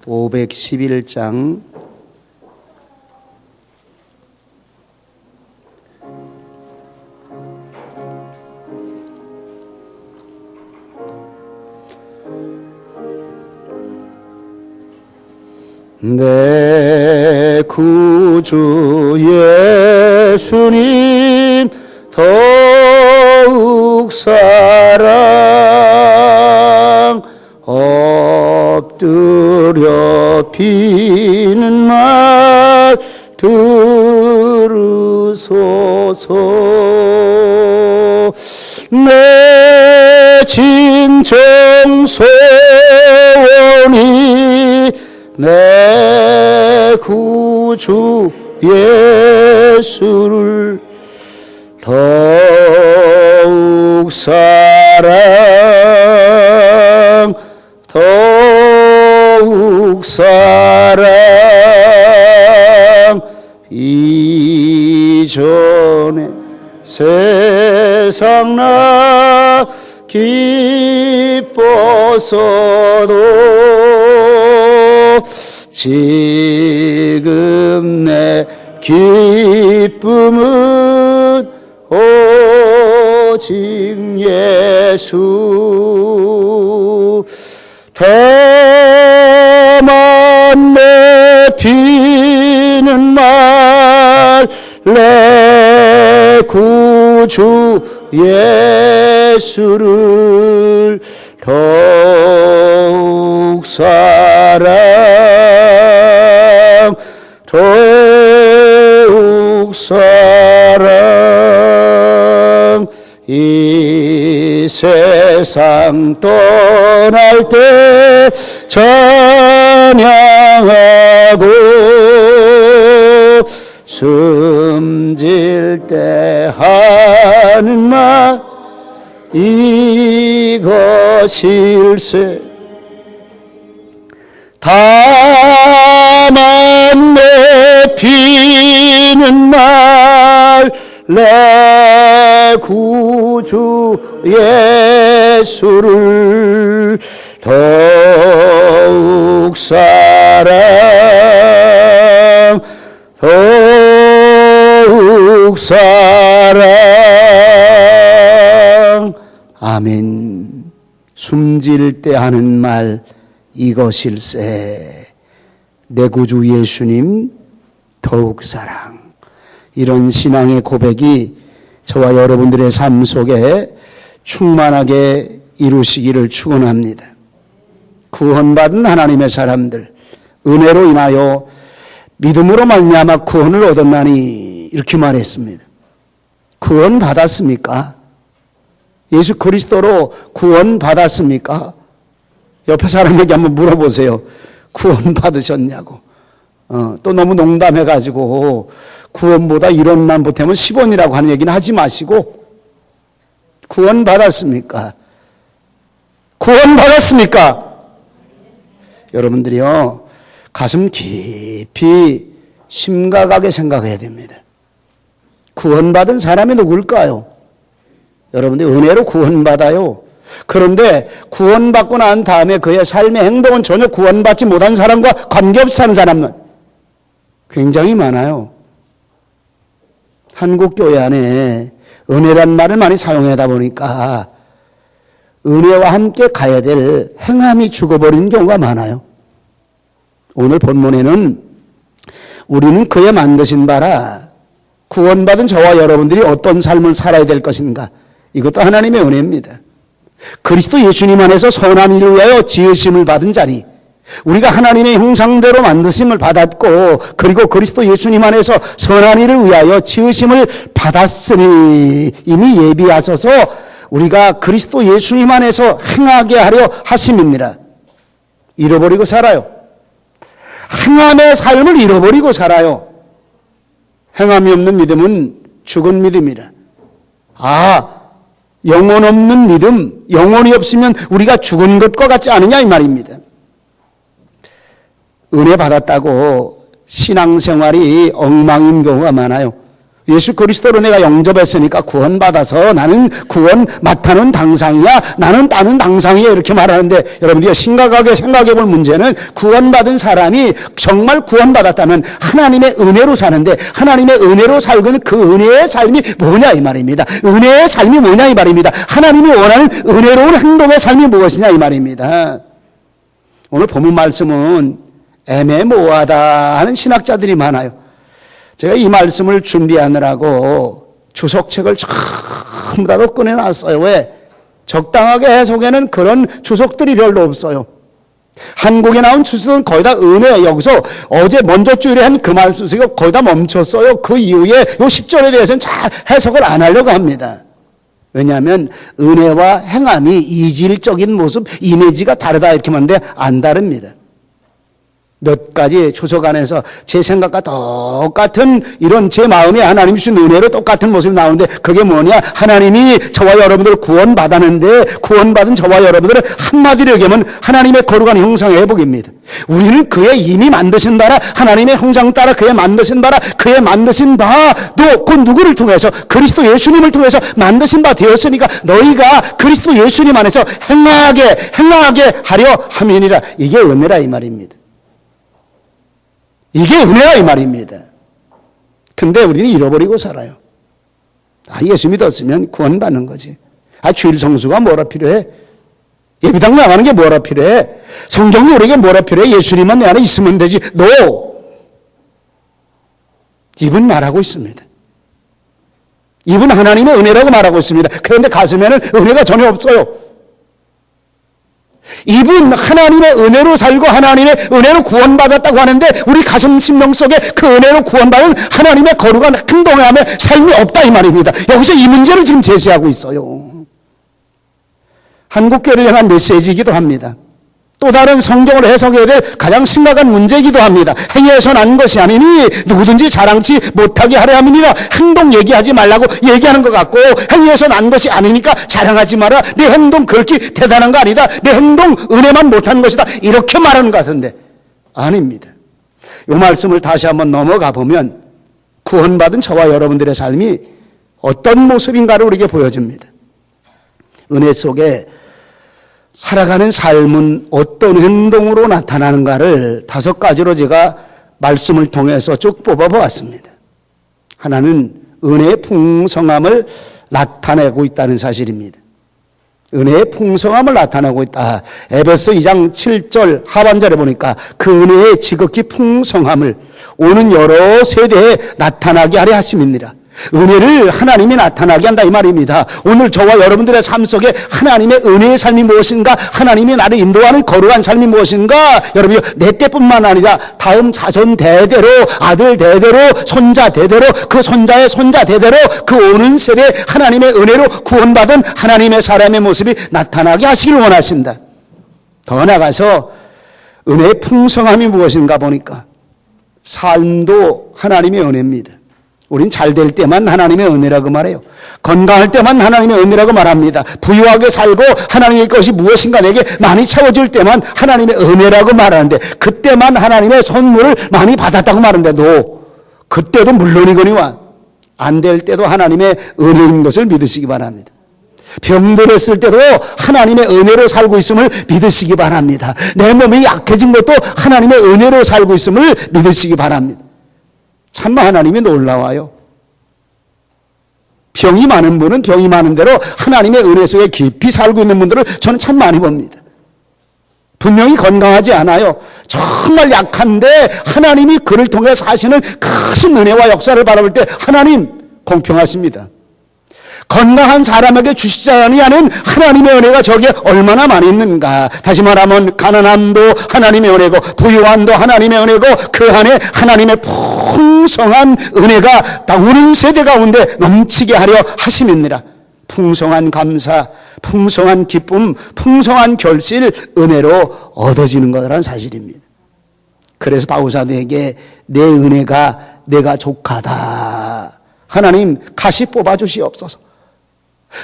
511장 내 구주 예수님 더욱 사랑 엎드려 비는 말 들으소서. 내 진정 소원이 내 구주 예수를 더욱 사랑 더욱 사랑 이전에 세상 나 기뻐서도 지금 내 기쁨은 오직 예수. 다만 내 비는 말 내 구주 예수를 더욱 사랑 더욱 사랑 이 세상 떠날 때 찬양하고 숨질 때 하는 말 이것일세. 다만 내 비는 말 내 구주 예수를 더욱 사랑 더욱 사랑. 아멘. 숨질 때 하는 말 이것일세. 내 구주 예수님 더욱 사랑. 이런 신앙의 고백이 저와 여러분들의 삶 속에 충만하게 이루시기를 축원합니다. 구원받은 하나님의 사람들, 은혜로 인하여 믿음으로 말미암아 구원을 얻었나니 이렇게 말했습니다. 구원 받았습니까? 예수 그리스도로 구원 받았습니까? 옆에 사람에게 한번 물어보세요. 구원 받으셨냐고. 또 너무 농담해가지고 구원보다 이론만 보태면 10원이라고 하는 얘기는 하지 마시고 구원 받았습니까? 구원 받았습니까? 여러분들이요, 가슴 깊이 심각하게 생각해야 됩니다. 구원받은 사람이 누굴까요? 여러분들 은혜로 구원받아요. 그런데 구원받고 난 다음에 그의 삶의 행동은 전혀 구원받지 못한 사람과 관계없이 사는 사람은 굉장히 많아요. 한국 교회 안에 은혜란 말을 많이 사용하다 보니까 은혜와 함께 가야 될 행함이 죽어버리는 경우가 많아요. 오늘 본문에는 우리는 그의 만드신 바라 구원받은 저와 여러분들이 어떤 삶을 살아야 될 것인가, 이것도 하나님의 은혜입니다. 그리스도 예수님 안에서 선한 일을 위하여 지으심을 받은 자리, 우리가 하나님의 형상대로 만드심을 받았고 그리고 그리스도 예수님 안에서 선한 일을 위하여 지으심을 받았으니 이미 예비하셔서 우리가 그리스도 예수님 안에서 행하게 하려 하심입니다. 잃어버리고 살아요. 행함의 삶을 잃어버리고 살아요. 행함이 없는 믿음은 죽은 믿음이라. 영혼 없는 믿음, 영혼이 없으면 우리가 죽은 것과 같지 않느냐 이 말입니다. 은혜 받았다고 신앙생활이 엉망인 경우가 많아요. 예수 그리스도로 내가 영접했으니까 구원받아서 나는 구원 맡아는 당상이야. 나는 따는 당상이야. 이렇게 말하는데 여러분들이 심각하게 생각해 볼 문제는 구원받은 사람이 정말 구원받았다면 하나님의 은혜로 사는데 하나님의 은혜로 살고 있는 그 은혜의 삶이 뭐냐 이 말입니다. 은혜의 삶이 뭐냐 이 말입니다. 하나님이 원하는 은혜로운 행동의 삶이 무엇이냐 이 말입니다. 오늘 본문 말씀은 애매모호하다 하는 신학자들이 많아요. 제가 이 말씀을 준비하느라고 주석책을 전부 다 꺼내놨어요. 왜? 적당하게 해석에는 그런 주석들이 별로 없어요. 한국에 나온 주석은 거의 다 은혜예요. 여기서 어제 먼저 주일에 한 그 말씀이 거의 다 멈췄어요. 그 이후에 요 10절에 대해서는 잘 해석을 안 하려고 합니다. 왜냐하면 은혜와 행함이 이질적인 모습, 이미지가 다르다 이렇게 말하는데 안 다릅니다. 몇 가지 주석 안에서 제 생각과 똑같은 이런 제 마음이 하나님 주신 은혜로 똑같은 모습이 나오는데 그게 뭐냐? 하나님이 저와 여러분들을 구원받았는데 구원받은 저와 여러분들을 한마디로 얘기하면 하나님의 거룩한 형상의 회복입니다. 우리는 그의 이미 만드신 바라 하나님의 형상 따라 그의 만드신 바라 그의 만드신 바도 그 누구를 통해서 그리스도 예수님을 통해서 만드신 바 되었으니까 너희가 그리스도 예수님 안에서 행하게 하려 함이니라. 이게 은혜라 이 말입니다. 이게 은혜야 이 말입니다. 근데 우리는 잃어버리고 살아요. 예수 믿었으면 구원받는 거지. 주일 성수가 뭐라 필요해? 예배당 나가는 게 뭐라 필요해? 성경이 우리에게 뭐라 필요해? 예수님만 내 안에 있으면 되지. 이분 말하고 있습니다. 이분 하나님의 은혜라고 말하고 있습니다. 그런데 가슴에는 은혜가 전혀 없어요. 이분 하나님의 은혜로 살고 하나님의 은혜로 구원받았다고 하는데 우리 가슴 심령 속에 그 은혜로 구원받은 하나님의 거룩한 행동함의 삶이 없다 이 말입니다. 여기서 이 문제를 지금 제시하고 있어요. 한국교회를 향한 메시지이기도 합니다. 또 다른 성경을 해석해야 될 가장 심각한 문제이기도 합니다. 행위에서 난 것이 아니니 누구든지 자랑치 못하게 하려 함이니라. 행동 얘기하지 말라고 얘기하는 것 같고 행위에서 난 것이 아니니까 자랑하지 마라. 내 행동 그렇게 대단한 거 아니다. 내 행동 은혜만 못하는 것이다. 이렇게 말하는 것 같은데 아닙니다. 이 말씀을 다시 한번 넘어가 보면 구원받은 저와 여러분들의 삶이 어떤 모습인가를 우리에게 보여줍니다. 은혜 속에 살아가는 삶은 어떤 행동으로 나타나는가를 5가지로 제가 말씀을 통해서 쭉 뽑아보았습니다. 하나는 은혜의 풍성함을 나타내고 있다는 사실입니다. 은혜의 풍성함을 나타내고 있다. 에베소 2장 7절 하반절에 보니까 그 은혜의 지극히 풍성함을 오는 여러 세대에 나타나게 하려 하심이니라. 은혜를 하나님이 나타나게 한다 이 말입니다. 오늘 저와 여러분들의 삶 속에 하나님의 은혜의 삶이 무엇인가, 하나님이 나를 인도하는 거룩한 삶이 무엇인가, 여러분이 내 때뿐만 아니라 다음 자손 대대로, 아들 대대로, 손자 대대로, 그 손자의 손자 대대로 그 오는 세대에 하나님의 은혜로 구원받은 하나님의 사람의 모습이 나타나게 하시길 원하신다. 더 나아가서 은혜의 풍성함이 무엇인가 보니까 삶도 하나님의 은혜입니다. 우린 잘 될 때만 하나님의 은혜라고 말해요. 건강할 때만 하나님의 은혜라고 말합니다. 부유하게 살고 하나님의 것이 무엇인가 내게 많이 채워질 때만 하나님의 은혜라고 말하는데 그때만 하나님의 선물을 많이 받았다고 말하는데도 그때도 물론이거니와 안 될 때도 하나님의 은혜인 것을 믿으시기 바랍니다. 병들었을 때도 하나님의 은혜로 살고 있음을 믿으시기 바랍니다. 내 몸이 약해진 것도 하나님의 은혜로 살고 있음을 믿으시기 바랍니다. 참 하나님이 놀라워요. 병이 많은 분은 병이 많은 대로 하나님의 은혜 속에 깊이 살고 있는 분들을 저는 참 많이 봅니다. 분명히 건강하지 않아요. 정말 약한데 하나님이 그를 통해 사시는 큰 은혜와 역사를 바라볼 때 하나님 공평하십니다. 건강한 사람에게 주시지 아니하는 하나님의 은혜가 저기에 얼마나 많이 있는가. 다시 말하면 가난함도 하나님의 은혜고 부유함도 하나님의 은혜고 그 안에 하나님의 풍성한 은혜가 다 오는 세대 가운데 넘치게 하려 하심이니라. 풍성한 감사, 풍성한 기쁨, 풍성한 결실, 은혜로 얻어지는 거라는 사실입니다. 그래서 바울사도에게 내 은혜가 내가 족하다. 하나님 가시 뽑아주시옵소서.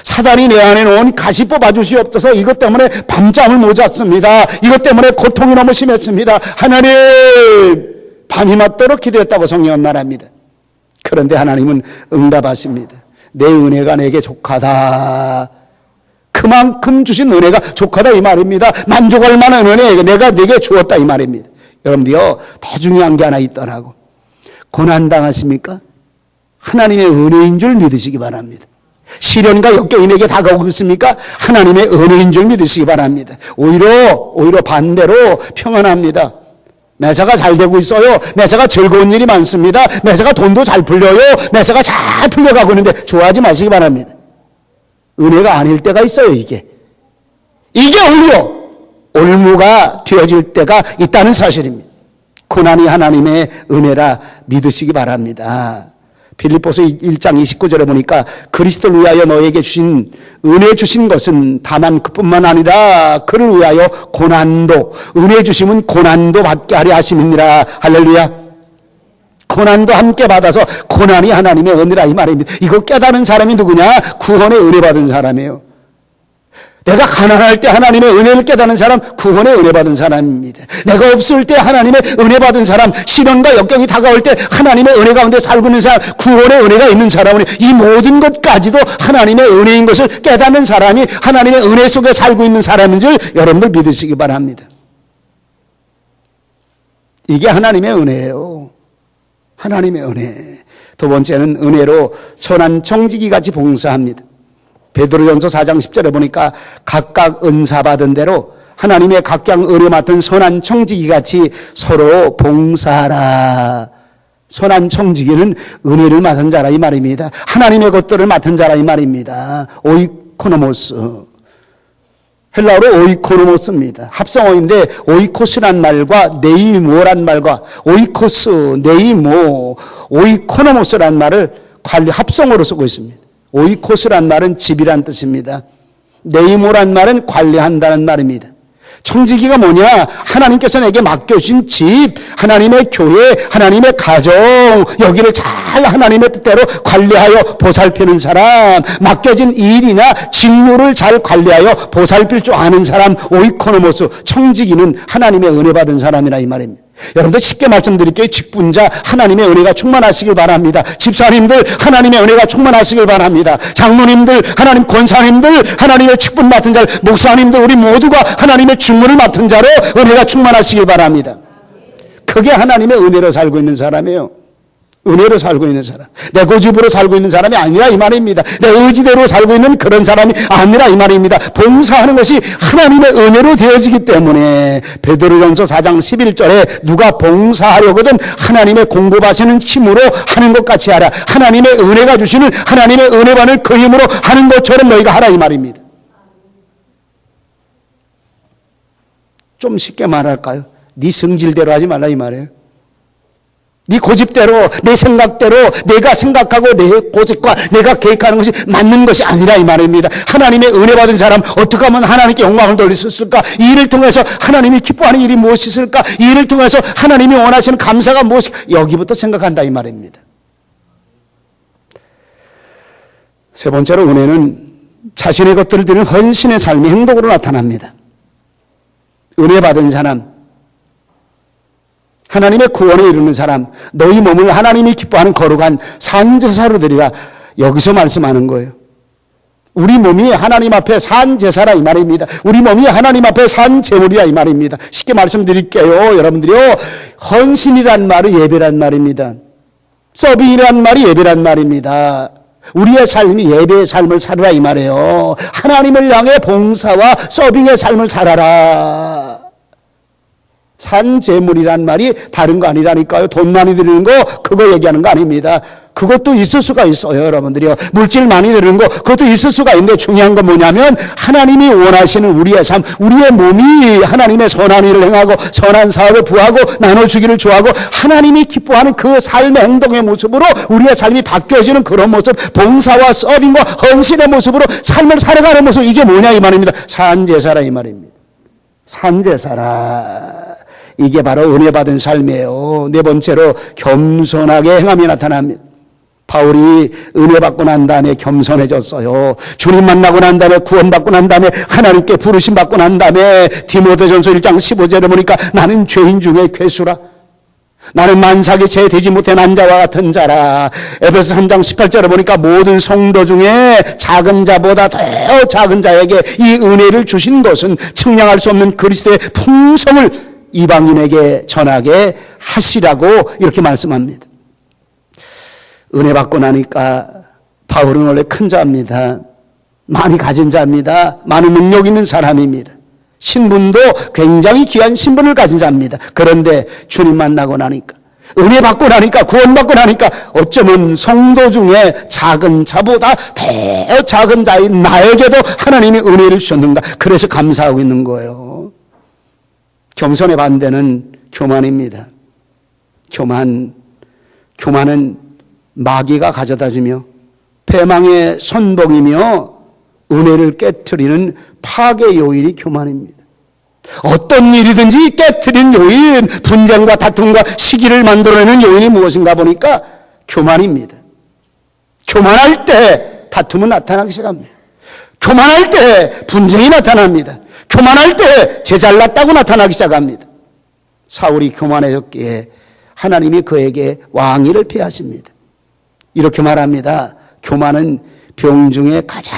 사단이 내 안에 놓은 가시 뽑아주시옵소서. 이것 때문에 밤잠을 못 잤습니다. 이것 때문에 고통이 너무 심했습니다. 하나님 밤이 맞도록 기도했다고 성경은 말합니다. 그런데 하나님은 응답하십니다. 내 은혜가 내게 족하다. 그만큼 주신 은혜가 족하다 이 말입니다. 만족할 만한 은혜 내가 내게 주었다 이 말입니다. 여러분들요, 더 중요한 게 하나 있더라고. 고난당하십니까? 하나님의 은혜인 줄 믿으시기 바랍니다. 시련과 역경이 내게 다가오고 있습니까? 하나님의 은혜인 줄 믿으시기 바랍니다. 오히려 반대로 평안합니다. 매사가 잘 되고 있어요. 매사가 즐거운 일이 많습니다. 매사가 돈도 잘 풀려요. 매사가 잘 풀려가고 있는데 좋아하지 마시기 바랍니다. 은혜가 아닐 때가 있어요. 이게 오히려 올무가 되어질 때가 있다는 사실입니다. 고난이 하나님의 은혜라 믿으시기 바랍니다. 빌립보서 1장 29절에 보니까 그리스도를 위하여 너에게 주신 은혜 주신 것은 다만 그뿐만 아니라 그를 위하여 고난도, 은혜 주심은 고난도 받게 하려 하심이니라. 할렐루야. 고난도 함께 받아서 고난이 하나님의 은혜라 이 말입니다. 이거 깨달은 사람이 누구냐? 구원의 은혜 받은 사람이에요. 내가 가난할 때 하나님의 은혜를 깨닫는 사람, 구원의 은혜 받은 사람입니다. 내가 없을 때 하나님의 은혜 받은 사람, 시련과 역경이 다가올 때 하나님의 은혜 가운데 살고 있는 사람, 구원의 은혜가 있는 사람은 이 모든 것까지도 하나님의 은혜인 것을 깨닫는 사람이 하나님의 은혜 속에 살고 있는 사람인 줄 여러분들 믿으시기 바랍니다. 이게 하나님의 은혜예요. 하나님의 은혜. 두 번째는 은혜로 선한 청지기 같이 봉사합니다. 베드로전서 4장 10절에 보니까 각각 은사 받은 대로 하나님의 각각 은혜 맡은 선한 청지기 같이 서로 봉사하라. 선한 청지기는 은혜를 맡은 자라 이 말입니다. 하나님의 것들을 맡은 자라 이 말입니다. 오이코노모스. 헬라어로 오이코노모스입니다. 합성어인데 오이코스란 말과 네이모란 말과 오이코스, 네이모, 오이코노모스란 말을 합성어로 쓰고 있습니다. 오이코스란 말은 집이란 뜻입니다. 네이모란 말은 관리한다는 말입니다. 청지기가 뭐냐? 하나님께서 내게 맡겨주신 집, 하나님의 교회, 하나님의 가정, 여기를 잘 하나님의 뜻대로 관리하여 보살피는 사람, 맡겨진 일이나 직무를 잘 관리하여 보살필 줄 아는 사람, 오이코노모스, 청지기는 하나님의 은혜 받은 사람이라 이 말입니다. 여러분들 쉽게 말씀드릴게요. 직분자 하나님의 은혜가 충만하시길 바랍니다. 집사님들 하나님의 은혜가 충만하시길 바랍니다. 장로님들, 하나님 권사님들, 하나님의 직분 맡은 자, 목사님들, 우리 모두가 하나님의 직무를 맡은 자로 은혜가 충만하시길 바랍니다. 그게 하나님의 은혜로 살고 있는 사람이에요. 은혜로 살고 있는 사람, 내 고집으로 살고 있는 사람이 아니라 이 말입니다. 내 의지대로 살고 있는 그런 사람이 아니라 이 말입니다. 봉사하는 것이 하나님의 은혜로 되어지기 때문에 베드로전서 4장 11절에 누가 봉사하려거든 하나님의 공급하시는 힘으로 하는 것 같이 하라. 하나님의 은혜가 주시는 하나님의 은혜만을 그 힘으로 하는 것처럼 너희가 하라 이 말입니다. 좀 쉽게 말할까요? 네 성질대로 하지 말라 이 말이에요. 네 고집대로, 내 생각대로, 내가 생각하고 내 고집과 내가 계획하는 것이 맞는 것이 아니라 이 말입니다. 하나님의 은혜 받은 사람 어떻게 하면 하나님께 영광을 돌릴 수 있을까? 이 일을 통해서 하나님이 기뻐하는 일이 무엇이 있을까? 이 일을 통해서 하나님이 원하시는 감사가 무엇이, 여기부터 생각한다 이 말입니다. 세 번째로 은혜는 자신의 것들을 드리는 헌신의 삶이 행동으로 나타납니다. 은혜 받은 사람, 하나님의 구원에 이르는 사람, 너희 몸을 하나님이 기뻐하는 거룩한 산제사로 드리라. 여기서 말씀하는 거예요. 우리 몸이 하나님 앞에 산제사라 이 말입니다. 우리 몸이 하나님 앞에 산제물이라 이 말입니다. 쉽게 말씀드릴게요. 여러분들이요, 헌신이란 말은 예배란 말입니다. 서빙이란 말이 예배란 말입니다. 우리의 삶이 예배의 삶을 살아라 이 말이에요. 하나님을 향해 봉사와 서빙의 삶을 살아라. 산재물이란 말이 다른 거 아니라니까요. 돈 많이 드리는 거 그거 얘기하는 거 아닙니다. 그것도 있을 수가 있어요. 여러분들이요. 물질 많이 드리는 거 그것도 있을 수가 있는데 중요한 건 뭐냐면 하나님이 원하시는 우리의 삶, 우리의 몸이 하나님의 선한 일을 행하고 선한 사업을 부하고 나눠주기를 좋아하고 하나님이 기뻐하는 그 삶의 행동의 모습으로 우리의 삶이 바뀌어지는 그런 모습, 봉사와 서빙과 헌신의 모습으로 삶을 살아가는 모습, 이게 뭐냐 이 말입니다. 산제사라 이 말입니다. 산제사라. 이게 바로 은혜 받은 삶이에요. 네 번째로 겸손하게 행함이 나타납니다. 바울이 은혜 받고 난 다음에 겸손해졌어요. 주님 만나고 난 다음에 구원받고 난 다음에 하나님께 부르심 받고 난 다음에 디모데전서 1장 15절에 보니까 나는 죄인 중에 괴수라. 나는 만삭이 제 되지 못한 난자와 같은 자라. 에베소 3장 18절에 보니까 모든 성도 중에 작은 자보다 더 작은 자에게 이 은혜를 주신 것은 측량할 수 없는 그리스도의 풍성을 이방인에게 전하게 하시라고 이렇게 말씀합니다. 은혜 받고 나니까 바울은 원래 큰 자입니다. 많이 가진 자입니다. 많은 능력 있는 사람입니다. 신분도 굉장히 귀한 신분을 가진 자입니다. 그런데 주님 만나고 나니까, 은혜 받고 나니까, 구원받고 나니까 어쩌면 성도 중에 작은 자보다 더 작은 자인 나에게도 하나님이 은혜를 주셨는가. 그래서 감사하고 있는 거예요. 겸손의 반대는 교만입니다. 교만은 마귀가 가져다주며 패망의 선봉이며 은혜를 깨트리는 파괴 요인이 교만입니다. 어떤 일이든지 깨트리는 요인, 분쟁과 다툼과 시기를 만들어내는 요인이 무엇인가 보니까 교만입니다. 교만할 때 다툼은 나타나기 시작합니다. 교만할 때 분쟁이 나타납니다. 교만할 때 제 잘났다고 나타나기 시작합니다. 사울이 교만해졌기에 하나님이 그에게 왕위를 폐하십니다. 이렇게 말합니다. 교만은 병 중에 가장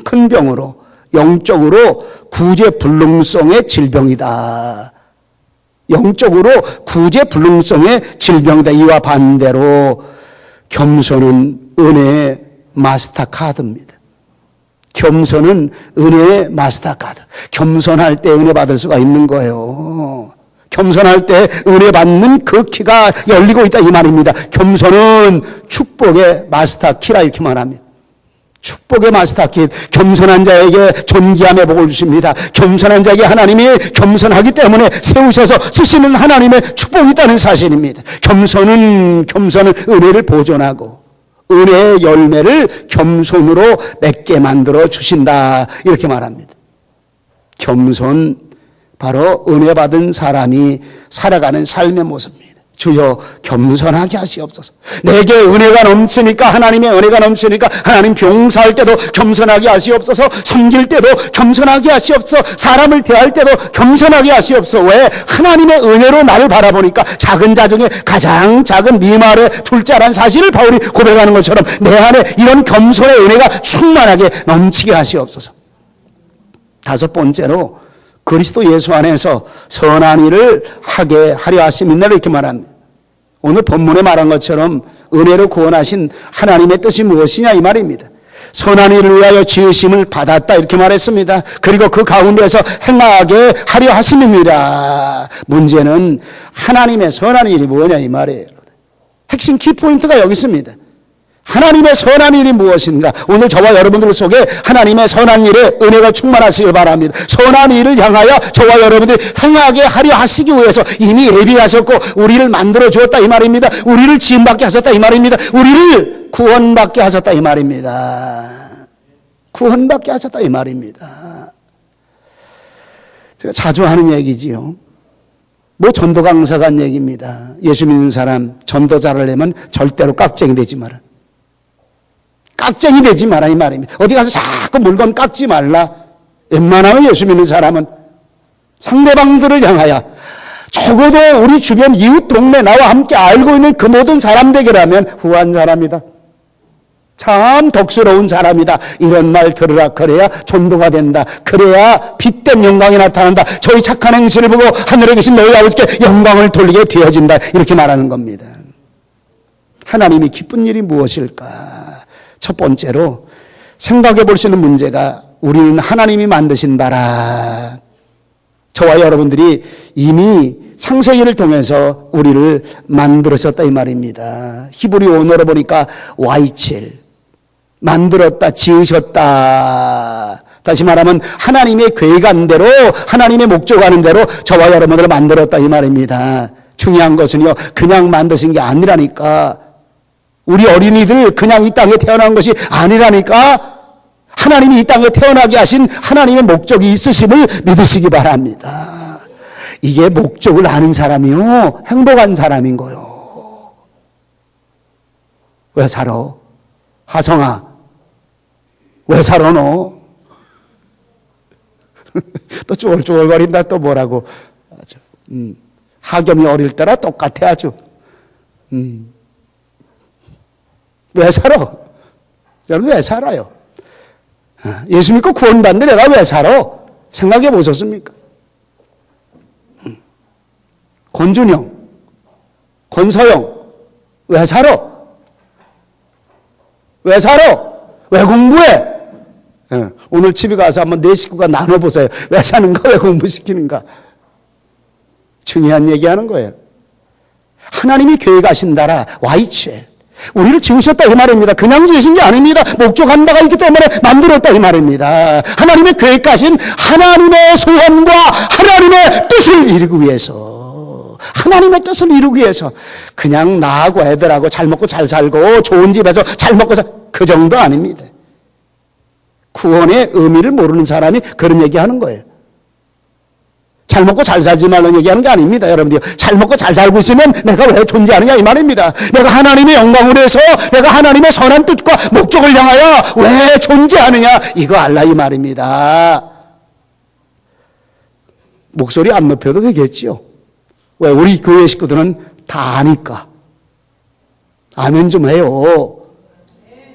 큰 병으로 영적으로 구제불능성의 질병이다. 영적으로 구제불능성의 질병이다. 이와 반대로 겸손은 은혜의 마스터카드입니다. 겸손은 은혜의 마스터카드. 겸손할 때 은혜 받을 수가 있는 거예요. 겸손할 때 은혜 받는 그 키가 열리고 있다 이 말입니다. 겸손은 축복의 마스터키라 이렇게 말합니다. 축복의 마스터키. 겸손한 자에게 존귀함의 복을 주십니다. 겸손한 자에게 하나님이 겸손하기 때문에 세우셔서 쓰시는 하나님의 축복이 있다는 사실입니다. 겸손은 은혜를 보존하고 은혜의 열매를 겸손으로 맺게 만들어 주신다 이렇게 말합니다. 겸손, 바로 은혜 받은 사람이 살아가는 삶의 모습입니다. 주여 겸손하게 하시옵소서. 내게 은혜가 넘치니까, 하나님의 은혜가 넘치니까 하나님 봉사할 때도 겸손하게 하시옵소서. 섬길 때도 겸손하게 하시옵소서. 사람을 대할 때도 겸손하게 하시옵소서. 왜? 하나님의 은혜로 나를 바라보니까 작은 자 중에 가장 작은 네 말의 둘째라는 사실을 바울이 고백하는 것처럼 내 안에 이런 겸손의 은혜가 충만하게 넘치게 하시옵소서. 다섯 번째로 그리스도 예수 안에서 선한 일을 하게 하려 하심이다 이렇게 말합니다. 오늘 본문에 말한 것처럼 은혜로 구원하신 하나님의 뜻이 무엇이냐 이 말입니다. 선한 일을 위하여 지으심을 받았다 이렇게 말했습니다. 그리고 그 가운데서 행하게 하려 하심입니다. 문제는 하나님의 선한 일이 뭐냐 이 말이에요. 핵심 키포인트가 여기 있습니다. 하나님의 선한 일이 무엇인가? 오늘 저와 여러분들 속에 하나님의 선한 일에 은혜가 충만하시길 바랍니다. 선한 일을 향하여 저와 여러분들이 행하게 하려 하시기 위해서 이미 예비하셨고 우리를 만들어 주었다 이 말입니다. 우리를 지음받게 하셨다 이 말입니다. 우리를 구원받게 하셨다 이 말입니다. 구원받게 하셨다 이 말입니다. 제가 자주 하는 얘기지요. 뭐 전도 강사가 한 얘기입니다. 예수 믿는 사람 전도자를 내면 절대로 깍쟁이 되지 마라. 깍쟁이 되지 마라 이 말입니다. 어디 가서 자꾸 물건 깎지 말라. 웬만하면 예수 믿는 사람은 상대방들을 향하여 적어도 우리 주변 이웃 동네 나와 함께 알고 있는 그 모든 사람들에게라면 후한 사람이다. 참 덕스러운 사람이다. 이런 말 들으라. 그래야 전도가 된다. 그래야 빛된 영광이 나타난다. 저희 착한 행실을 보고 하늘에 계신 너희 아버지께 영광을 돌리게 되어진다. 이렇게 말하는 겁니다. 하나님이 기쁜 일이 무엇일까? 첫 번째로 생각해 볼 수 있는 문제가 우리는 하나님이 만드신 바라. 저와 여러분들이 이미 창세기를 통해서 우리를 만들으셨다 이 말입니다. 히브리 원어로 보니까 Y7 만들었다, 지으셨다. 다시 말하면 하나님의 계획안대로 하나님의 목적하는 대로 저와 여러분들을 만들었다 이 말입니다. 중요한 것은요 그냥 만드신 게 아니라니까. 우리 어린이들 그냥 이 땅에 태어난 것이 아니라니까. 하나님이 이 땅에 태어나게 하신 하나님의 목적이 있으심을 믿으시기 바랍니다. 이게 목적을 아는 사람이요 행복한 사람인 거요. 왜 살아? 하성아 왜 살아 너? 또 쭈글쭈글거린다 또 뭐라고. 하겸이 어릴 때라 똑같아 아주. 왜 살아? 여러분 왜 살아요? 예수 믿고 구원받는데 내가 왜 살아? 생각해 보셨습니까? 권준영, 권서영 왜 살아? 왜 살아? 왜 공부해? 오늘 집에 가서 한번 내 식구가 나눠보세요. 왜 사는가? 왜 공부시키는가? 중요한 얘기하는 거예요. 하나님이 계획하신다라 YHL 우리를 지으셨다 이 말입니다. 그냥 지으신 게 아닙니다. 목적한 바가 있기 때문에 만들었다 이 말입니다. 하나님의 계획하신 하나님의 소원과 하나님의 뜻을 이루기 위해서 하나님의 뜻을 이루기 위해서 그냥 나하고 애들하고 잘 먹고 잘 살고 좋은 집에서 잘 먹고 그 정도 아닙니다. 구원의 의미를 모르는 사람이 그런 얘기하는 거예요. 잘 먹고 잘 살지 말라는 얘기하는 게 아닙니다. 여러분들 잘 먹고 잘 살고 있으면 내가 왜 존재하느냐 이 말입니다. 내가 하나님의 영광을 위해서 내가 하나님의 선한 뜻과 목적을 향하여 왜 존재하느냐 이거 알라 이 말입니다. 목소리 안 높여도 되겠지요. 왜 우리 교회 식구들은 다 아니까. 아멘 좀 해요.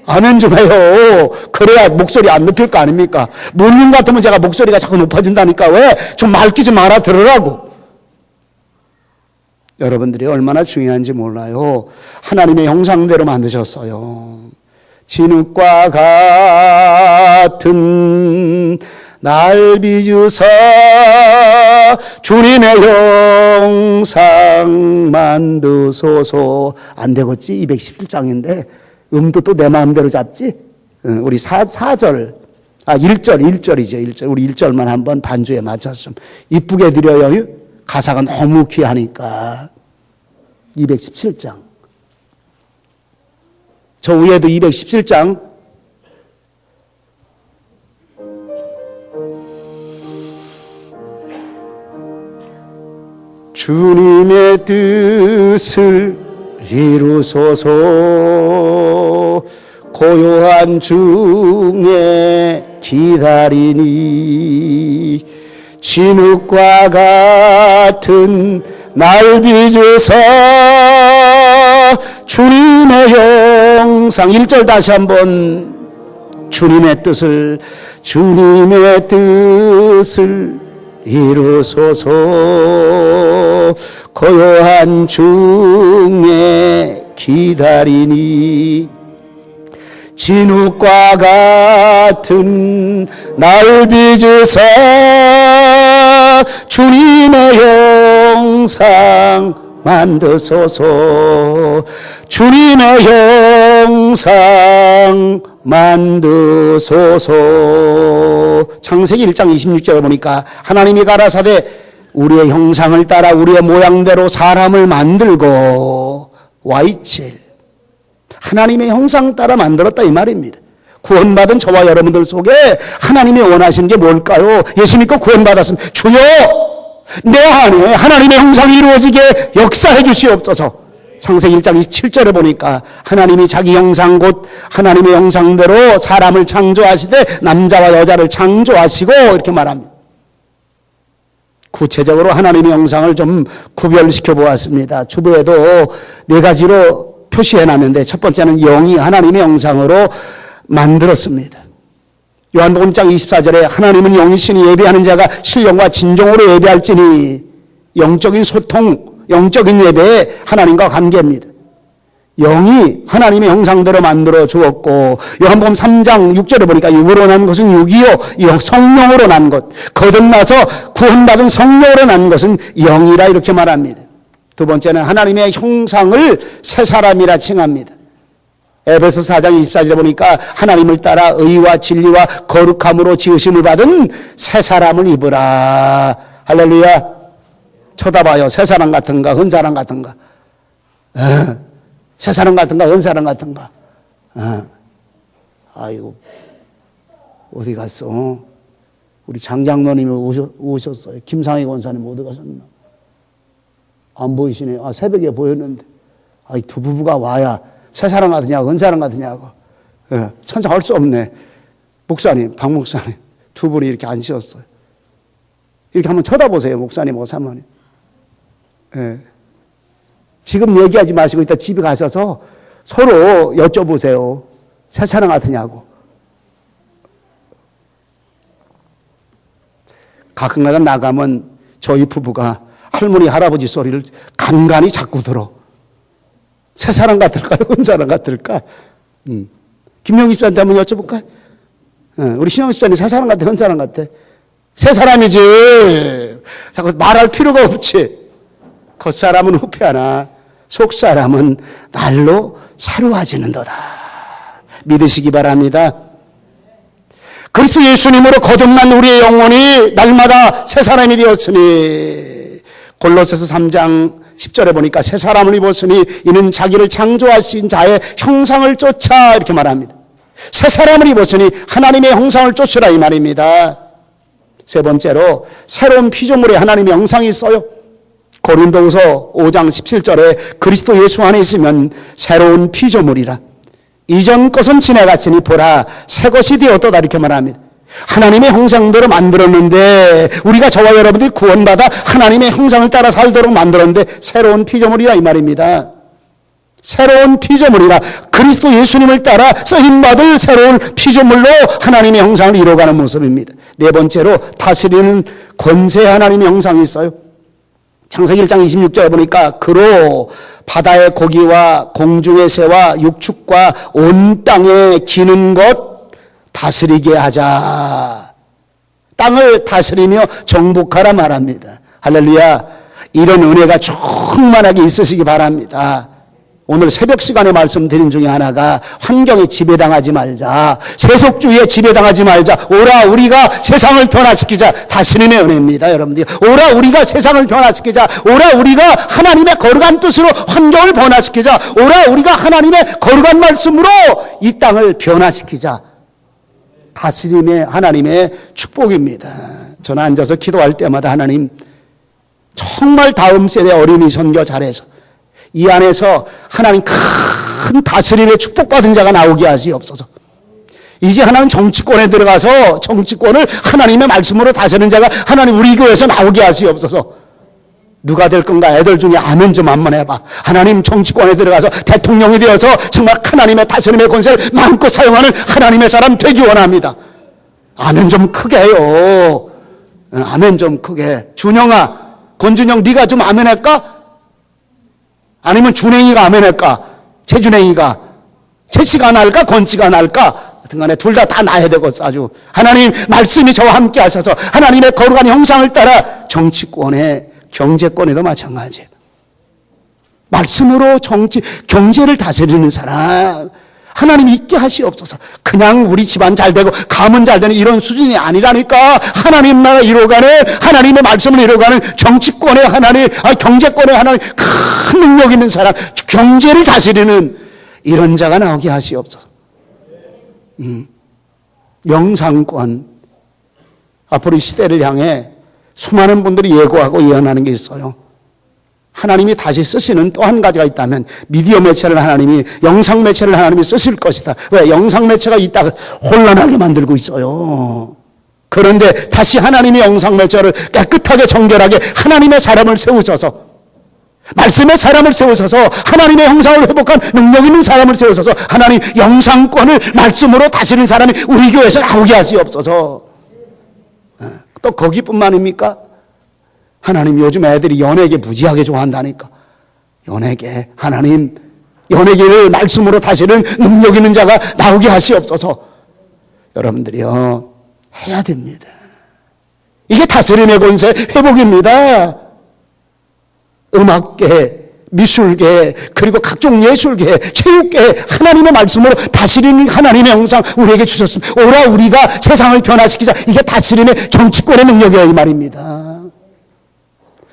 아멘 좀 해요. 그래야 목소리 안 높일 거 아닙니까? 모르는 것 같으면 제가 목소리가 자꾸 높아진다니까. 왜? 좀 맑기 좀 알아들으라고. 여러분들이 얼마나 중요한지 몰라요. 하나님의 형상대로 만드셨어요. 진흙과 같은 날 빚으사 주님의 형상 만드소서. 안 되겠지? 217장인데 음도 또 내 마음대로 잡지? 우리 1절, 1절이죠. 1절. 우리 1절만 한번 반주에 맞췄으면 이쁘게 드려요. 가사가 너무 귀하니까. 217장. 저 위에도 217장. 주님의 뜻을 이루소서. 고요한 중에 기다리니 진흙과 같은 날 빚으사 주님의 형상. 1절 다시 한번. 주님의 뜻을 이루소서. 고요한 중에 기다리니 진흙과 같은 날 빚으사 주님의 형상 만드소서. 주님의 형상 만드소서. 창세기 1장 26절에 보니까 하나님이 가라사대 우리의 형상을 따라 우리의 모양대로 사람을 만들고 YHL 하나님의 형상 따라 만들었다 이 말입니다. 구원받은 저와 여러분들 속에 하나님이 원하시는 게 뭘까요? 예수 믿고 구원받았으면 주여 내 안에 하나님의 형상이 이루어지게 역사해 주시옵소서. 창세기 1장 27절에 보니까 하나님이 자기 형상 곧 하나님의 형상대로 사람을 창조하시되 남자와 여자를 창조하시고 이렇게 말합니다. 구체적으로 하나님의 형상을 좀 구별시켜 보았습니다. 주부에도 4가지로 표시해놨는데 첫 번째는 영이 하나님의 형상으로 만들었습니다. 요한복음 1장 24절에 하나님은 영이시니 예배하는 자가 신령과 진정으로 예배할지니 영적인 소통, 영적인 예배에 하나님과 관계입니다. 영이 하나님의 형상대로 만들어 주었고 요한복음 3장 6절에 보니까 육으로 난 것은 육이요 성령으로 난 것, 거듭나서 구원받은 성령으로 난 것은 영이라 이렇게 말합니다. 두 번째는 하나님의 형상을 새 사람이라 칭합니다. 에베소 4장 24절에 보니까 하나님을 따라 의와 진리와 거룩함으로 지으심을 받은 새 사람을 입으라. 할렐루야. 쳐다봐요. 새 사람 같은가 은사람 같은가. 새 사람 같은가 은사람 같은가. 아이고 어디 갔어? 우리 장장로님이 오셨어요. 김상희 권사님 어디 가셨나? 안 보이시네요. 새벽에 보였는데. 이 두 부부가 와야 새 사람 같으냐고 은사람 같으냐고. 천창할 수 없네. 목사님, 박 목사님 두 분이 이렇게 앉으셨어요. 이렇게 한번 쳐다보세요. 목사님하고 사모님. 지금 얘기하지 마시고 이따 집에 가셔서 서로 여쭤보세요. 새 사람 같으냐고. 가끔가다 나가면 저희 부부가 할머니 할아버지 소리를 간간히 자꾸 들어. 새 사람 같을까요? 은 사람 같을까? 김영희 씨한테 한번 여쭤볼까요? 우리 신영희 씨한테 새 사람 같아? 은 사람 같아? 새 사람이지. 자꾸 말할 필요가 없지. 겉사람은 후패하나 속사람은 날로 새로워지는도다. 믿으시기 바랍니다. 그리스도 예수님으로 거듭난 우리의 영혼이 날마다 새 사람이 되었으니 골로새서 3장 10절에 보니까 새 사람을 입었으니 이는 자기를 창조하신 자의 형상을 쫓아 이렇게 말합니다. 새 사람을 입었으니 하나님의 형상을 쫓으라 이 말입니다. 세 번째로 새로운 피조물에 하나님의 형상이 있어요. 고린도후서 5장 17절에 그리스도 예수 안에 있으면 새로운 피조물이라. 이전 것은 지나갔으니 보라 새 것이 되었도다 이렇게 말합니다. 하나님의 형상대로 만들었는데 우리가 저와 여러분들이 구원받아 하나님의 형상을 따라 살도록 만들었는데 새로운 피조물이라 이 말입니다. 새로운 피조물이라. 그리스도 예수님을 따라 쓰임받을 새로운 피조물로 하나님의 형상을 이루어가는 모습입니다. 네 번째로 다스리는 권세 하나님의 형상이 있어요. 창세기 1장 26절에 보니까 그로 바다의 고기와 공중의 새와 육축과 온 땅에 기는 것 다스리게 하자. 땅을 다스리며 정복하라 말합니다. 할렐루야. 이런 은혜가 충만하게 있으시기 바랍니다. 오늘 새벽 시간에 말씀드린 중에 하나가 환경에 지배당하지 말자. 세속주의에 지배당하지 말자. 오라 우리가 세상을 변화시키자. 다스림의 은혜입니다. 여러분들. 오라 우리가 세상을 변화시키자. 오라 우리가 하나님의 거룩한 뜻으로 환경을 변화시키자. 오라 우리가 하나님의 거룩한 말씀으로 이 땅을 변화시키자. 다스림의 하나님의 축복입니다. 저는 앉아서 기도할 때마다 하나님 정말 다음 세대 어린이 선교 잘해서 이 안에서 하나님 큰 다스림의 축복받은 자가 나오게 하시옵소서. 이제 하나님 정치권에 들어가서 정치권을 하나님의 말씀으로 다스리는 자가 하나님 우리 교회에서 나오게 하시옵소서. 누가 될 건가? 애들 중에 아멘 좀 한번 해봐. 하나님 정치권에 들어가서 대통령이 되어서 정말 하나님의 다스림의 권세를 마음껏 사용하는 하나님의 사람 되기 원합니다. 아멘 좀 크게 해요. 아멘 좀 크게. 준영아, 권준영 네가 좀 아멘 할까? 아니면 준행이가 아멘 할까? 최준행이가. 채치가 날까? 권치가 날까? 하여튼 간에 둘 다 나야 되겠어 아주. 하나님 말씀이 저와 함께 하셔서 하나님의 거룩한 형상을 따라 정치권에 경제권에도 마찬가지예요. 말씀으로 경제를 다스리는 사람 하나님 있게 하시옵소서. 그냥 우리 집안 잘 되고 가문 잘 되는 이런 수준이 아니라니까. 하나님 나라 이루어가는 하나님의 말씀을 이루어가는 정치권의 하나님, 경제권의 하나님 큰 능력 있는 사람, 경제를 다스리는 이런 자가 나오게 하시옵소서. 영상권 앞으로 이 시대를 향해 수많은 분들이 예고하고 예언하는 게 있어요. 하나님이 다시 쓰시는 또 한 가지가 있다면 미디어 매체를 하나님이 영상 매체를 하나님이 쓰실 것이다. 왜? 영상 매체가 이 땅을 혼란하게 만들고 있어요. 그런데 다시 하나님이 영상 매체를 깨끗하게 정결하게 하나님의 사람을 세우셔서 말씀의 사람을 세우셔서 하나님의 형상을 회복한 능력 있는 사람을 세우셔서 하나님 영상권을 말씀으로 다스리는 사람이 우리 교회에서 나오게 하시옵소서. 또 거기뿐만입니까? 하나님 요즘 애들이 연예계 무지하게 좋아한다니까. 연예계 하나님 연예계를 말씀으로 다스리는 능력 있는 자가 나오게 하시옵소서. 여러분들이요 해야 됩니다. 이게 다스림의 권세 회복입니다. 음악계, 미술계, 그리고 각종 예술계, 체육계 하나님의 말씀으로 다스리는 하나님의 형상 우리에게 주셨습니다. 오라 우리가 세상을 변화시키자. 이게 다스림의 정치권의 능력이에요 이 말입니다.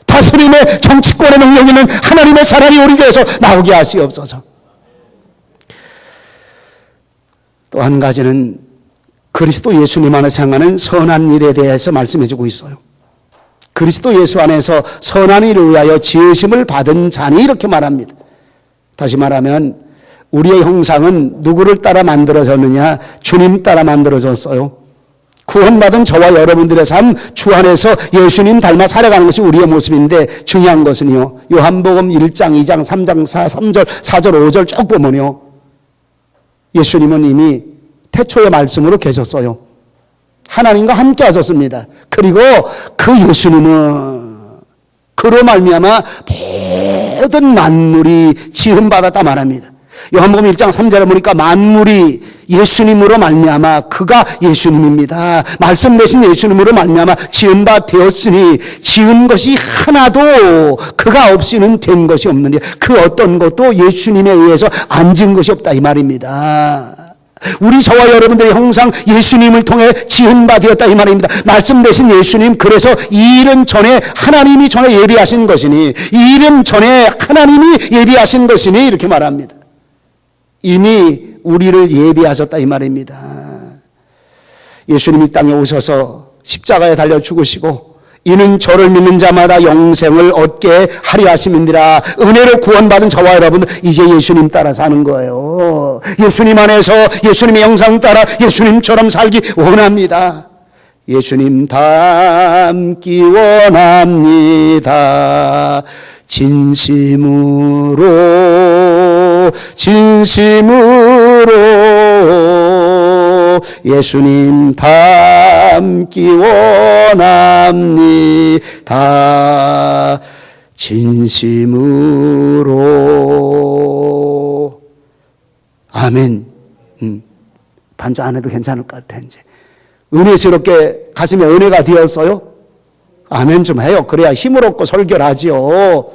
다스림의 정치권의 능력 있는 하나님의 사람이 우리 교회에서 나오게 하시옵소서. 또 한 가지는 그리스도 예수님 안에서 행하는 선한 일에 대해서 말씀해 주고 있어요. 그리스도 예수 안에서 선한 일을 위하여 지으심을 받은 자니 이렇게 말합니다. 다시 말하면 우리의 형상은 누구를 따라 만들어졌느냐? 주님 따라 만들어졌어요. 구원받은 저와 여러분들의 삶, 주 안에서 예수님 닮아 살아가는 것이 우리의 모습인데 중요한 것은요, 요한복음 1장, 2장, 3장, 3절, 4절, 5절 쭉 보면요, 예수님은 이미 태초의 말씀으로 계셨어요. 하나님과 함께 하셨습니다. 그리고 그 예수님은 그로 말미암아 모든 만물이 지음받았다 말합니다. 요한복음 1장 3절에 보니까 만물이 예수님으로 말미암아 그가 예수님입니다. 말씀 되신 예수님으로 말미암아 지은 바 되었으니 지은 것이 하나도 그가 없이는 된 것이 없느니 그 어떤 것도 예수님에 의해서 안 지은 것이 없다 이 말입니다. 우리 저와 여러분들의 형상 예수님을 통해 지은 바 되었다 이 말입니다. 말씀 되신 예수님, 그래서 이 일은 전에 하나님이 전에 예비하신 것이니, 이 일은 전에 하나님이 예비하신 것이니 이렇게 말합니다. 이미 우리를 예비하셨다 이 말입니다. 예수님이 땅에 오셔서 십자가에 달려 죽으시고 이는 저를 믿는 자마다 영생을 얻게 하려 하심이니라. 은혜로 구원받은 저와 여러분들 이제 예수님 따라 사는 거예요. 예수님 안에서 예수님의 영상 따라 예수님처럼 살기 원합니다. 예수님 닮기 원합니다. 진심으로 예수님 닮기 원합니다. 진심으로. 아멘. 반주 안 해도 괜찮을 것 같아. 이제 은혜스럽게 가슴에 은혜가 되었어요. 아멘 좀 해요. 그래야 힘을 얻고 설교를 하지요.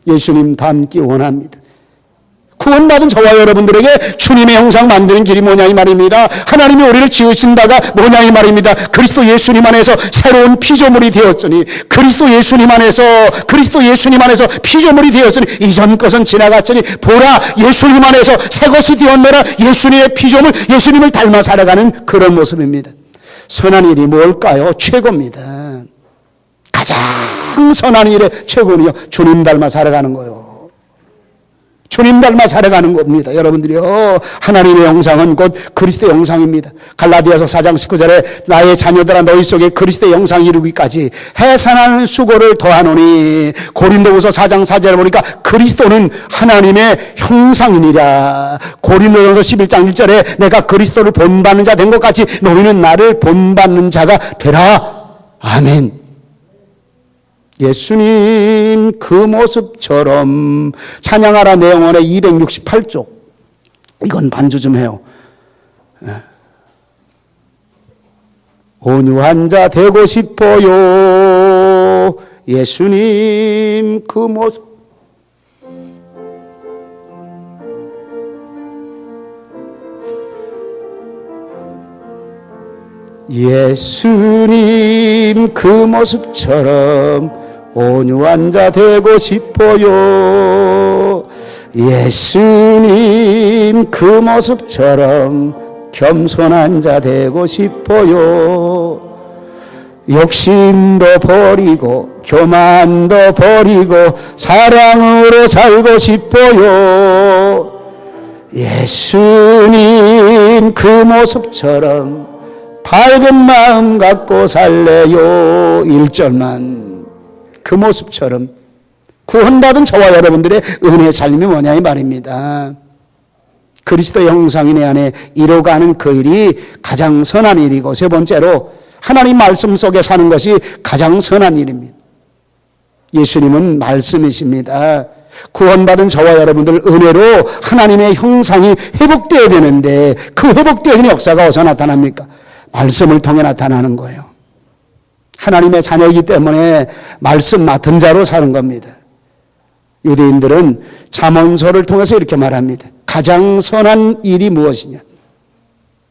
예수님 닮기 원합니다. 구원받은 저와 여러분들에게 주님의 형상 만드는 길이 뭐냐 이 말입니다. 하나님이 우리를 지으신 바가 뭐냐 이 말입니다. 그리스도 예수님 안에서 새로운 피조물이 되었으니, 그리스도 예수님 안에서 피조물이 되었으니 이전 것은 지나갔으니 보라 예수님 안에서 새 것이 되었노라. 예수님의 피조물, 예수님을 닮아 살아가는 그런 모습입니다. 선한 일이 뭘까요? 최고입니다. 가장 선한 일의 최고는요, 주님 닮아 살아가는 거예요. 주님 닮아 살아가는 겁니다. 여러분들이요, 하나님의 영상은 곧 그리스도의 영상입니다. 갈라디아서 4장 19절에 나의 자녀들아 너희 속에 그리스도의 영상이 이루기까지 해산하는 수고를 더하노니, 고린도후서 4장 4절에 보니까 그리스도는 하나님의 형상이니라. 고린도전서 11장 1절에 내가 그리스도를 본받는 자 된 것 같이 너희는 나를 본받는 자가 되라. 아멘. 예수님 그 모습처럼 찬양하라 내 영혼의 268쪽. 이건 반주 좀 해요. 온유한 자 되고 싶어요. 예수님 그 모습. 예수님 그 모습처럼 온유한 자 되고 싶어요. 예수님 그 모습처럼 겸손한 자 되고 싶어요. 욕심도 버리고 교만도 버리고 사랑으로 살고 싶어요. 예수님 그 모습처럼 밝은 마음 갖고 살래요. 1절만. 그 모습처럼 구원받은 저와 여러분들의 은혜의 삶이 뭐냐 이 말입니다. 그리스도 형상이 내 안에 이루어가는 그 일이 가장 선한 일이고, 세 번째로 하나님 말씀 속에 사는 것이 가장 선한 일입니다. 예수님은 말씀이십니다. 구원받은 저와 여러분들 은혜로 하나님의 형상이 회복되어야 되는데 그 회복되는 역사가 어디서 나타납니까? 말씀을 통해 나타나는 거예요. 하나님의 자녀이기 때문에 말씀 맡은 자로 사는 겁니다. 유대인들은 잠언서를 통해서 이렇게 말합니다. 가장 선한 일이 무엇이냐?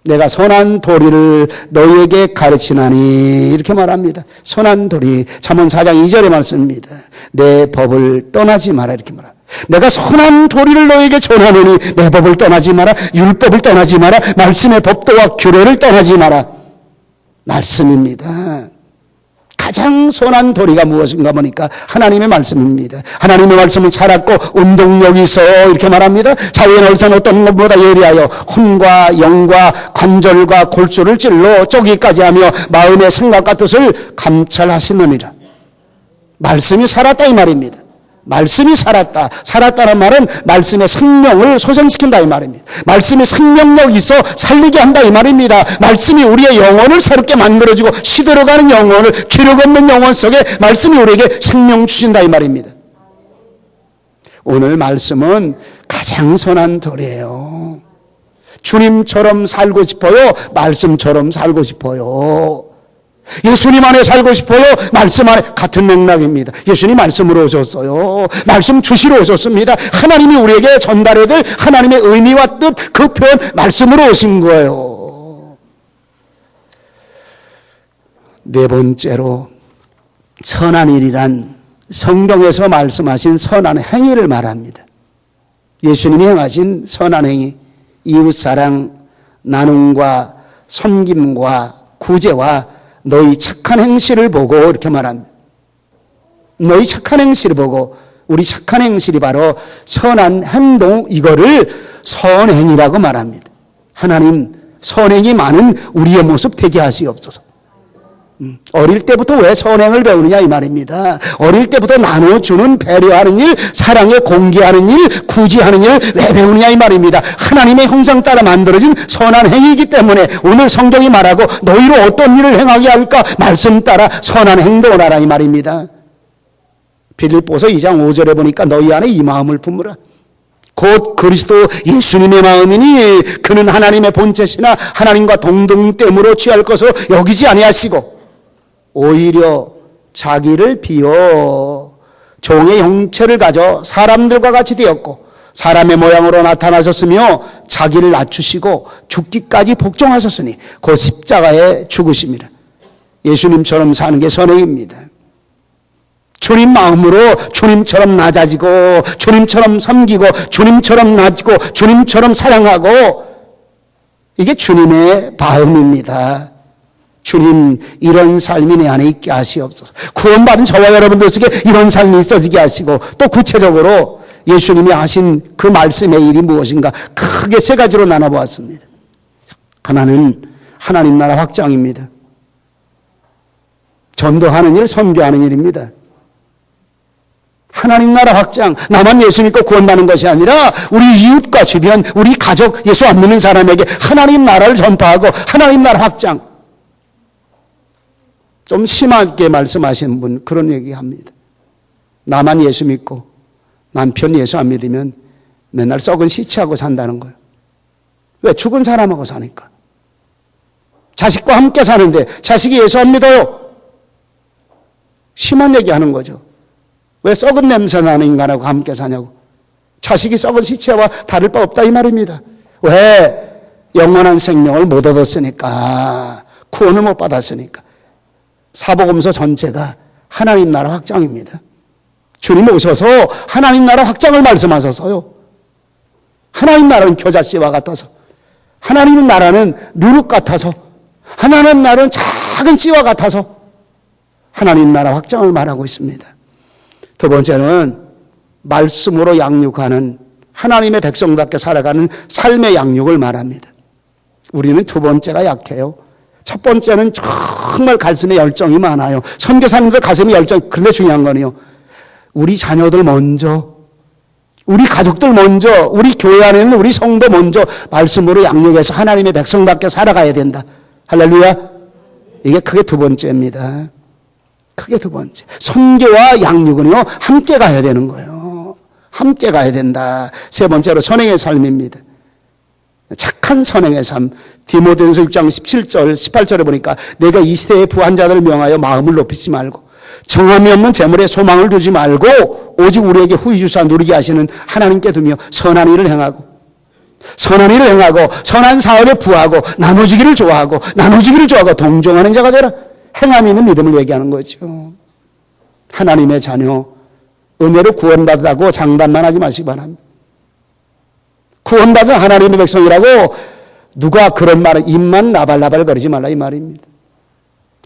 내가 선한 도리를 너희에게 가르치나니, 이렇게 말합니다. 선한 도리, 잠언 4장 2절의 말씀입니다. 내 법을 떠나지 마라, 이렇게 말합니다. 내가 선한 도리를 너에게 전하노니 내 법을 떠나지 마라. 율법을 떠나지 마라. 말씀의 법도와 규례를 떠나지 마라. 말씀입니다. 가장 선한 도리가 무엇인가 보니까 하나님의 말씀입니다. 하나님의 말씀은 살았고 운동력이 있어 이렇게 말합니다. 자유의 날선 어떤 것보다 예리하여 혼과 영과 관절과 골수를 찔러 쪼기까지 하며 마음의 생각과 뜻을 감찰하시느니라. 말씀이 살았다 이 말입니다. 말씀이 살았다. 살았다는 말은 말씀의 생명을 소생시킨다 이 말입니다. 말씀이 생명력이 있어 살리게 한다 이 말입니다. 말씀이 우리의 영혼을 새롭게 만들어주고 시들어가는 영혼을 기력 없는 영혼 속에 말씀이 우리에게 생명 주신다 이 말입니다. 오늘 말씀은 가장 선한 도리예요. 주님처럼 살고 싶어요? 말씀처럼 살고 싶어요? 예수님 안에 살고 싶어요? 말씀 안에? 같은 맥락입니다. 예수님 말씀으로 오셨어요. 말씀 주시러 오셨습니다. 하나님이 우리에게 전달해야 될 하나님의 의미와 뜻, 그 표현 말씀으로 오신 거예요. 네 번째로 선한 일이란 성경에서 말씀하신 선한 행위를 말합니다. 예수님이 행하신 선한 행위, 이웃사랑, 나눔과 섬김과 구제와 너희 착한 행실을 보고 이렇게 말합니다. 너희 착한 행실을 보고, 우리 착한 행실이 바로 선한 행동, 이거를 선행이라고 말합니다. 하나님 선행이 많은 우리의 모습 되게 하시옵소서. 어릴 때부터 왜 선행을 배우느냐 이 말입니다. 어릴 때부터 나눠주는, 배려하는 일, 사랑에 공개하는 일, 구제하는 일을 왜 배우느냐 이 말입니다. 하나님의 형상 따라 만들어진 선한 행위이기 때문에 오늘 성경이 말하고 너희로 어떤 일을 행하게 할까? 말씀 따라 선한 행동을 하라 이 말입니다. 빌립보서 2장 5절에 보니까 너희 안에 이 마음을 품으라. 곧 그리스도 예수님의 마음이니 그는 하나님의 본체시나 하나님과 동등됨으로 취할 것으로 여기지 아니하시고 오히려 자기를 비워 종의 형체를 가져 사람들과 같이 되었고 사람의 모양으로 나타나셨으며 자기를 낮추시고 죽기까지 복종하셨으니 곧 십자가에 죽으심이라. 예수님처럼 사는 게 선행입니다. 주님 마음으로 주님처럼 낮아지고 주님처럼 섬기고 주님처럼 낮고 주님처럼 사랑하고, 이게 주님의 마음입니다. 주님, 이런 삶이 내 안에 있게 하시옵소서. 구원받은 저와 여러분들 속에 이런 삶이 있어지게 하시고, 또 구체적으로 예수님이 하신 그 말씀의 일이 무엇인가 크게 세 가지로 나눠보았습니다. 하나는 하나님 나라 확장입니다. 전도하는 일, 선교하는 일입니다. 하나님 나라 확장, 나만 예수 믿고 구원받는 것이 아니라 우리 이웃과 주변, 우리 가족, 예수 안 믿는 사람에게 하나님 나라를 전파하고 하나님 나라 확장. 좀 심하게 말씀하시는 분 그런 얘기합니다. 나만 예수 믿고 남편 예수 안 믿으면 맨날 썩은 시체하고 산다는 거예요. 왜? 죽은 사람하고 사니까. 자식과 함께 사는데 자식이 예수 안 믿어요. 심한 얘기하는 거죠. 왜 썩은 냄새 나는 인간하고 함께 사냐고. 자식이 썩은 시체와 다를 바 없다 이 말입니다. 왜? 영원한 생명을 못 얻었으니까. 구원을 못 받았으니까. 사복음서 전체가 하나님 나라 확장입니다. 주님 오셔서 하나님 나라 확장을 말씀하셔서요. 하나님 나라는 겨자씨와 같아서, 하나님 나라는 누룩 같아서, 하나님 나라는 작은 씨와 같아서 하나님 나라 확장을 말하고 있습니다. 두 번째는 말씀으로 양육하는, 하나님의 백성답게 살아가는 삶의 양육을 말합니다. 우리는 두 번째가 약해요. 첫 번째는 정말 가슴에 열정이 많아요. 선교사님들 가슴에 열정. 그런데 중요한 거는요, 우리 자녀들 먼저, 우리 가족들 먼저, 우리 교회 안에 있는 우리 성도 먼저 말씀으로 양육해서 하나님의 백성답게 살아가야 된다. 할렐루야. 이게 크게 두 번째입니다. 크게 두 번째. 선교와 양육은요 함께 가야 되는 거예요. 함께 가야 된다. 세 번째로 선행의 삶입니다. 착한 선행의 삶. 디모데후서 6장 17절 18절에 보니까 내가 이 시대의 부한 자들을 명하여 마음을 높이지 말고 정함이 없는 재물에 소망을 두지 말고 오직 우리에게 후히 주사 누리게 하시는 하나님께 두며 선한 일을 행하고 선한 사업에 부하고 나눠주기를 좋아하고 동정하는 자가 되라. 행함이 있는 믿음을 얘기하는 거죠. 하나님의 자녀, 은혜로 구원받았다고 장담만 하지 마시기 바랍니다. 구원받은 하나님의 백성이라고 누가 그런 말을 입만 나발나발 거리지 말라 이 말입니다.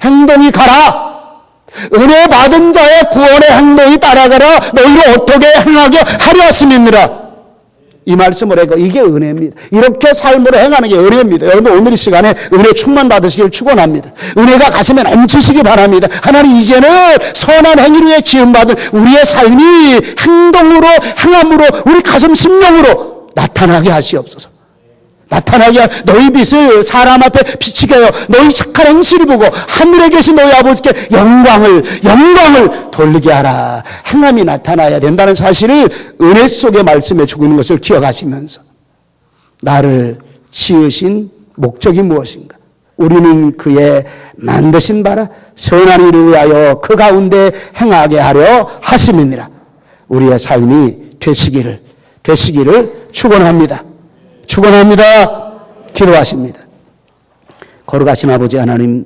행동이 가라. 은혜 받은 자의 구원의 행동이 따라가라. 너희를 어떻게 행하게 하려 하심이니라. 이 말씀을 하고 이게 은혜입니다. 이렇게 삶으로 행하는 게 은혜입니다. 여러분 오늘 이 시간에 은혜 충만 받으시길 축원합니다. 은혜가 가슴에 넘치시기 바랍니다. 하나님 이제는 선한 행위로 지음받은 우리의 삶이 행동으로 행함으로 우리 가슴 심령으로 나타나게 하시옵소서. 나타나게 너희 빛을 사람 앞에 비치게 하여 너희 착한 행실을 보고 하늘에 계신 너희 아버지께 영광을 돌리게 하라. 행함이 나타나야 된다는 사실을 은혜 속에 말씀해 주고 있는 것을 기억하시면서 나를 지으신 목적이 무엇인가? 우리는 그의 만드신 바라 선한 일을 위하여 그 가운데 행하게 하려 하심이니라. 우리의 삶이 되시기를 축원합니다. 기도하십니다. 거룩하신 아버지 하나님,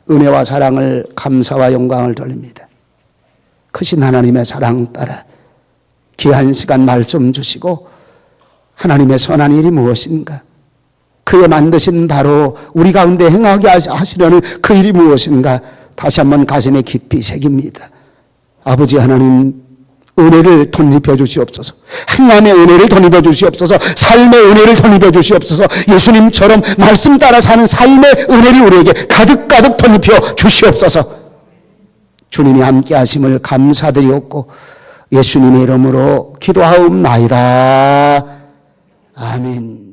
은혜와 사랑을 감사와 영광을 돌립니다. 크신 하나님의 사랑 따라 귀한 시간 말씀 주시고 하나님의 선한 일이 무엇인가? 그의 만드신 바로 우리 가운데 행하게 하시려는 그 일이 무엇인가? 다시 한번 가슴에 깊이 새깁니다. 아버지 하나님, 은혜를 덧입혀 주시옵소서. 행함의 은혜를 덧입혀 주시옵소서. 삶의 은혜를 덧입혀 주시옵소서. 예수님처럼 말씀 따라 사는 삶의 은혜를 우리에게 가득가득 덧입혀 주시옵소서. 주님이 함께 하심을 감사드리옵고 예수님의 이름으로 기도하옵나이다. 아멘.